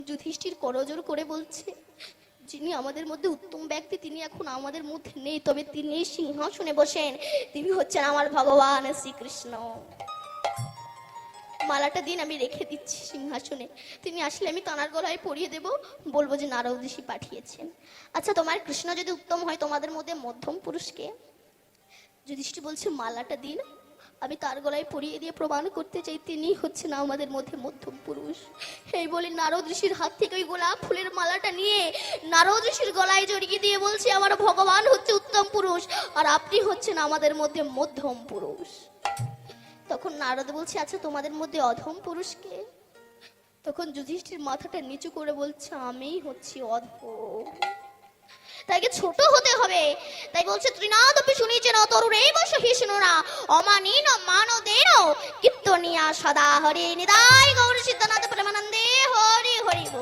যুধিষ্ঠির করজোর করে বলছে, যিনি আমাদের মধ্যে উত্তম ব্যক্তি তিনি এখন আমাদের মধ্যে নেই, তবে তিনি সিংহাসনে বসেন, তিনি হচ্ছেন আমার ভগবান শ্রীকৃষ্ণ। মালাটা দিন, আমি রেখে দিচ্ছি সিংহাসনে, তিনি আসলে আমি তানার গলায় পরিয়ে দেব, বলবো যে নারদ ঋষি পাঠিয়েছেন। আচ্ছা, তোমার কৃষ্ণ যদি উত্তম হয়, তোমাদের মধ্যে মধ্যম পুরুষকে? যুধিষ্ঠির বলছে, মালাটা দিন, আমি তার গলায় পরিয়ে দিয়ে প্রমাণ করতে চাই তিনি হচ্ছেন আমাদের মধ্যে মধ্যম পুরুষ। এই বলে নারদ ঋষির হাত থেকে ওই গোলাপ ফুলের মালাটা নিয়ে নারদ ঋষির গলায় জড়িয়ে দিয়ে বলছে, আমার ভগবান হচ্ছে উত্তম পুরুষ, আর আপনি হচ্ছেন আমাদের মধ্যে মধ্যম পুরুষ। তখন নারদ বলছে, আচ্ছা তোমাদের মধ্যে অধম পুরুষকে? তখন যুধিষ্ঠির মাথাটা নিচু করে বলছে, আমিই হচ্ছি অধম। তাইকে ছোট হতে হবে, তাই বলছে, ত্রিনাদপি শুনিছেন তরুণেব সহিষ্ণুরা অমানীন মানদেন কীর্তনিয়া সদা হরে নিতাই গৌর সিদ্ধনাথ প্রেমানন্দে হরি হরি বল।